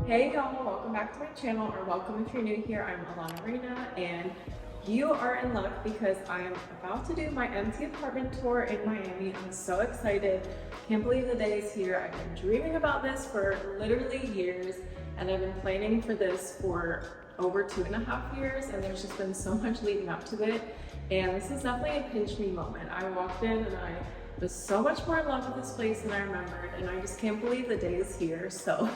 Hey y'all, welcome back to my channel, or welcome if you're new here. I'm Alana Reina, and you are in luck because I am about to do my empty apartment tour in Miami. I'm so excited. Can't believe the day is here. I've been dreaming about this for literally years, and I've been planning for this for over 2.5 years, and there's just been so much leading up to it. And this is definitely a pinch me moment. I walked in and I was so much more in love with this place than I remembered, and I just can't believe the day is here. So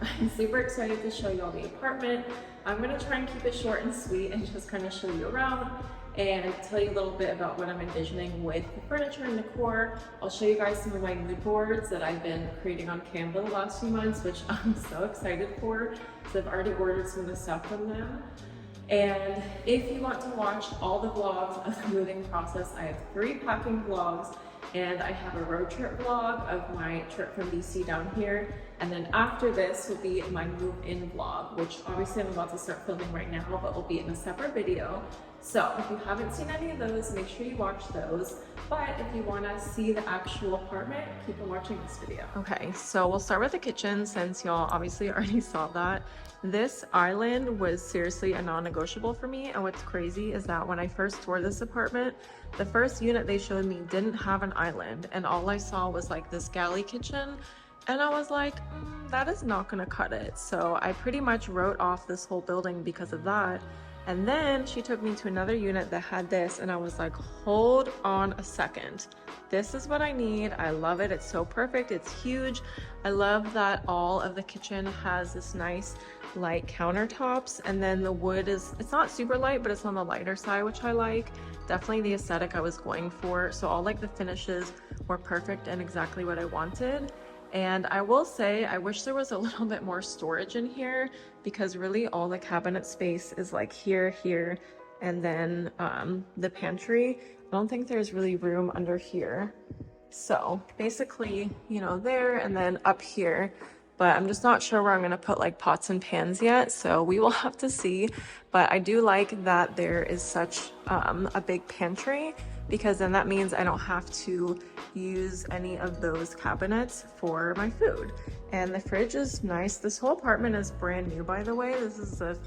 I'm super excited to show you all the apartment. I'm gonna try and keep it short and sweet and just kind of show you around and tell you a little bit about what I'm envisioning with the furniture and decor. I'll show you guys some of my mood boards that I've been creating on Canva the last few months, which I'm so excited for, because I've already ordered some of the stuff from them. And if you want to watch all the vlogs of the moving process, I have 3 packing vlogs, and I have a road trip vlog of my trip from DC down here. And then after this will be my move-in vlog, which obviously I'm about to start filming right now, but will be in a separate video. So if you haven't seen any of those, make sure you watch those. But if you want to see the actual apartment, keep on watching this video. Okay, so we'll start with the kitchen since y'all obviously already saw that. This island was seriously a non-negotiable for me, and what's crazy is that when I first toured this apartment, the first unit they showed me didn't have an island, and all I saw was like this galley kitchen, and I was like, that is not gonna cut it. So I pretty much wrote off this whole building because of that. And then she took me to another unit that had this, and I was like, hold on a second. This is what I need. I love it. It's so perfect. It's huge. I love that all of the kitchen has this nice light countertops, and then the wood is, it's not super light, but it's on the lighter side, which I like. Definitely the aesthetic I was going for. So all like the finishes were perfect and exactly what I wanted. And I will say, I wish there was a little bit more storage in here, because really all the cabinet space is like here, and then the pantry. I don't think there's really room under here. So basically, you know, there and then up here, but I'm just not sure where I'm gonna put like pots and pans yet. So we will have to see, but I do like that there is such a big pantry, because then that means I don't have to use any of those cabinets for my food. And the fridge is nice. This whole apartment is brand new, by the way.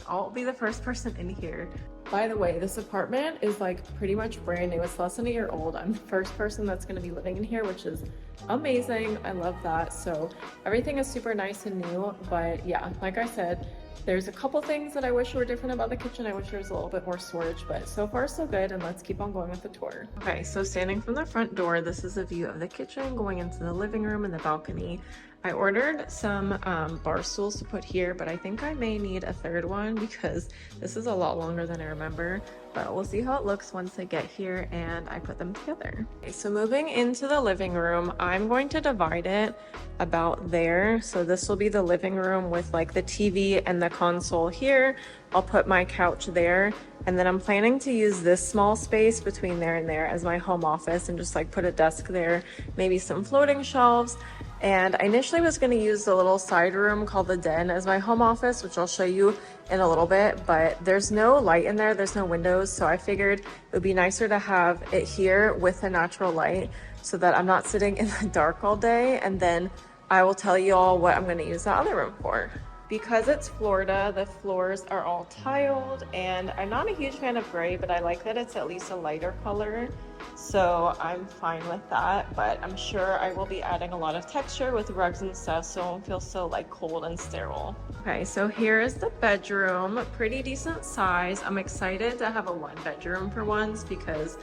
I'll be the first person in here. By the way, this apartment is like pretty much brand new. It's less than a year old. I'm the first person that's gonna be living in here, which is amazing. I love that. So everything is super nice and new, but yeah, like I said, there's a couple things that I wish were different about the kitchen. I wish there was a little bit more storage, but so far so good, and let's keep on going with the tour. Okay, so standing from the front door, this is a view of the kitchen going into the living room and the balcony. I ordered some bar stools to put here, but I think I may need a third one because this is a lot longer than I remember. But we'll see how it looks once I get here and I put them together. Okay, so moving into the living room, I'm going to divide it about there. So this will be the living room with like the TV and the console here. I'll put my couch there, and then I'm planning to use this small space between there and there as my home office, and just like put a desk there, maybe some floating shelves. And I initially was going to use the little side room called the den as my home office, which I'll show you in a little bit, but there's no light in there, there's no windows, so I figured it would be nicer to have it here with a natural light so that I'm not sitting in the dark all day. And then I will tell you all what I'm going to use the other room for. Because it's Florida, the floors are all tiled, and I'm not a huge fan of gray, but I like that it's at least a lighter color, so I'm fine with that. But I'm sure I will be adding a lot of texture with rugs and stuff, so it won't feel so like cold and sterile. Okay, so here is the bedroom, pretty decent size. I'm excited to have a 1-bedroom for once, because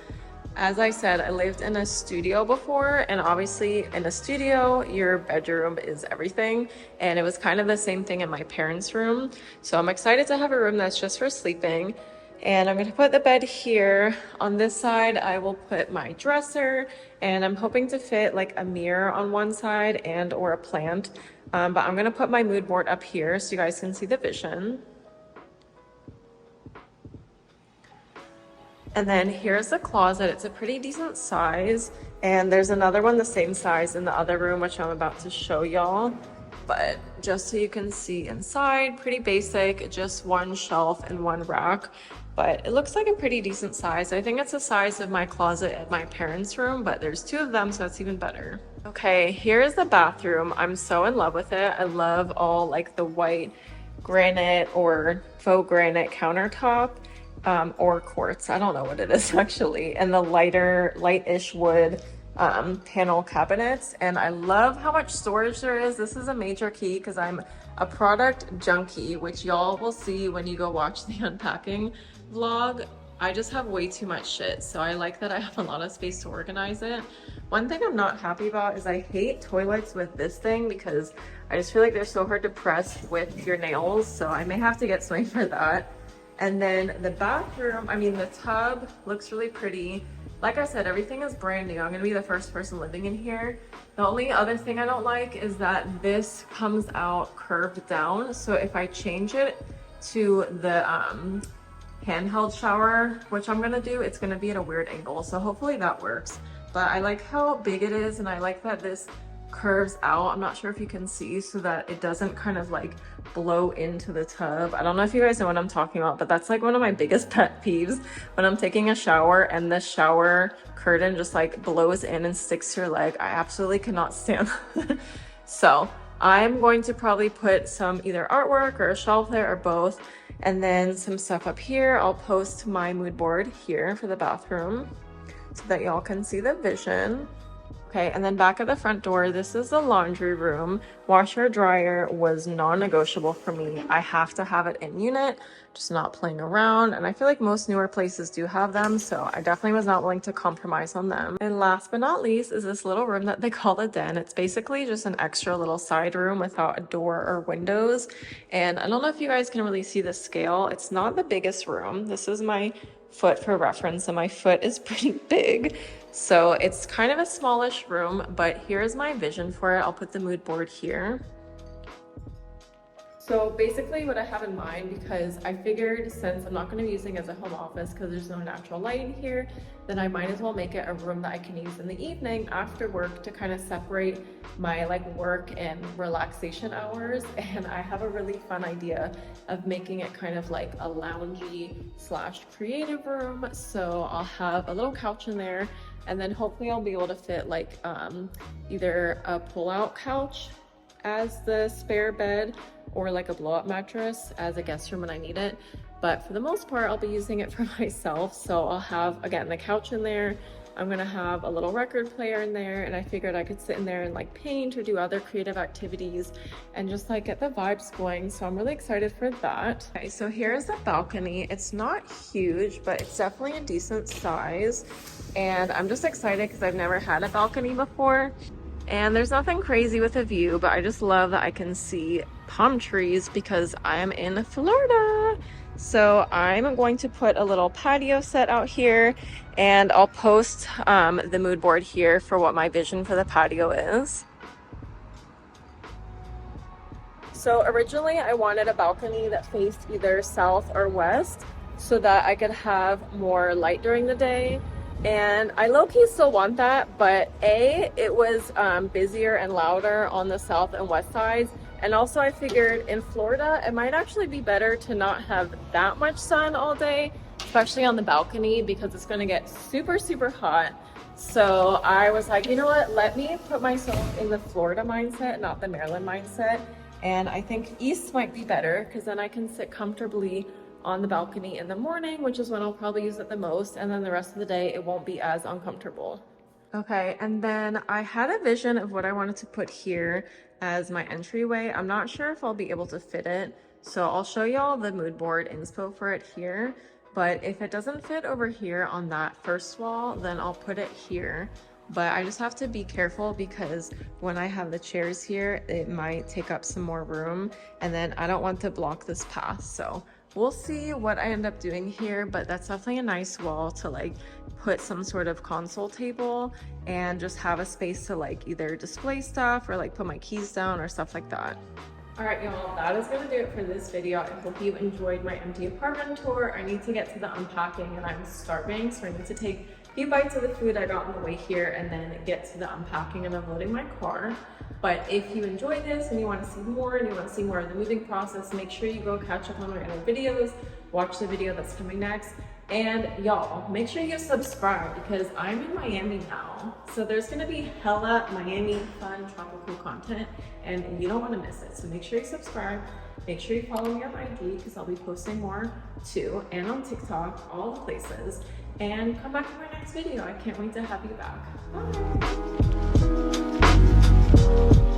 as I said, I lived in a studio before, and obviously in a studio, your bedroom is everything. And it was kind of the same thing in my parents' room. So I'm excited to have a room that's just for sleeping. And I'm gonna put the bed here. On this side, I will put my dresser, and I'm hoping to fit like a mirror on one side and or a plant. But I'm gonna put my mood board up here so you guys can see the vision. And then here's the closet. It's a pretty decent size, and there's another one the same size in the other room, which I'm about to show y'all. But just so you can see inside, pretty basic, just 1 shelf and 1 rack. But it looks like a pretty decent size. I think it's the size of my closet at my parents' room, but there's 2 of them, so that's even better. Okay, here's the bathroom. I'm so in love with it. I love all like the white granite or faux granite countertop, or quartz. I don't know what it is actually. And the lightish wood panel cabinets. And I love how much storage there is. This is a major key because I'm a product junkie, which y'all will see when you go watch the unpacking vlog. I just have way too much shit, so I like that I have a lot of space to organize it. One thing I'm not happy about is I hate toilets with this thing because I just feel like they're so hard to press with your nails, so I may have to get something for that. And then the bathroom, I mean the tub looks really pretty. Like I said, everything is brand new. I'm gonna be the first person living in here. The only other thing I don't like is that this comes out curved down, so if I change it to the handheld shower, which I'm gonna do, it's gonna be at a weird angle, so hopefully that works. But I like how big it is, and I like that this curves out. I'm not sure if you can see, so that it doesn't kind of like blow into the tub. I don't know if you guys know what I'm talking about, but that's like one of my biggest pet peeves when I'm taking a shower and the shower curtain just like blows in and sticks to your leg. I absolutely cannot stand that. So I'm going to probably put some either artwork or a shelf there or both. And then some stuff up here. I'll post my mood board here for the bathroom so that y'all can see the vision. Okay, and then back at the front door, this is the laundry room. Washer dryer was non-negotiable for me. I have to have it in unit, just not playing around. And I feel like most newer places do have them, so I definitely was not willing to compromise on them. And last but not least is this little room that they call a den. It's basically just an extra little side room without a door or windows. And I don't know if you guys can really see the scale. It's not the biggest room. This is my foot for reference, and my foot is pretty big. So it's kind of a smallish room, but here's my vision for it. I'll put the mood board here. So basically what I have in mind, because I figured since I'm not going to be using it as a home office because there's no natural light in here, then I might as well make it a room that I can use in the evening after work to kind of separate my like work and relaxation hours. And I have a really fun idea of making it kind of like a loungy / creative room. So I'll have a little couch in there, and then hopefully I'll be able to fit like either a pull-out couch as the spare bed or like a blow-up mattress as a guest room when I need it. But for the most part, I'll be using it for myself. So I'll have, again, the couch in there. I'm gonna have a little record player in there, and I figured I could sit in there and like paint or do other creative activities and just like get the vibes going. So I'm really excited for that. Okay, so here's the balcony. It's not huge, but it's definitely a decent size. And I'm just excited because I've never had a balcony before. And there's nothing crazy with the view, but I just love that I can see palm trees because I am in Florida. So I'm going to put a little patio set out here, and I'll post the mood board here for what my vision for the patio is. So originally I wanted a balcony that faced either south or west so that I could have more light during the day. And I low-key still want that, but it was busier and louder on the south and west sides. And also I figured in Florida, it might actually be better to not have that much sun all day, especially on the balcony, because it's gonna get super, super hot. So I was like, you know what, let me put myself in the Florida mindset, not the Maryland mindset. And I think east might be better because then I can sit comfortably on the balcony in the morning, which is when I'll probably use it the most, and then the rest of the day it won't be as uncomfortable. Okay, and then I had a vision of what I wanted to put here as my entryway. I'm not sure if I'll be able to fit it, so I'll show y'all the mood board inspo for it here. But if it doesn't fit over here on that first wall, then I'll put it here. But I just have to be careful because when I have the chairs here, it might take up some more room, and then I don't want to block this path. So we'll see what I end up doing here, but that's definitely a nice wall to like put some sort of console table and just have a space to like either display stuff or like put my keys down or stuff like that. All right, y'all, that is gonna do it for this video. I hope you enjoyed my empty apartment tour. I need to get to the unpacking and I'm starving, so I need to take a few bites of the food I got on the way here and then get to the unpacking and unloading my car. But if you enjoyed this and you want to see more and you want to see more of the moving process, make sure you go catch up on my other videos, watch the video that's coming next. And y'all, make sure you subscribe because I'm in Miami now. So there's gonna be hella Miami fun tropical content and you don't wanna miss it. So make sure you subscribe. Make sure you follow me on IG because I'll be posting more too, and on TikTok, all the places. And come back to my next video. I can't wait to have you back. Bye.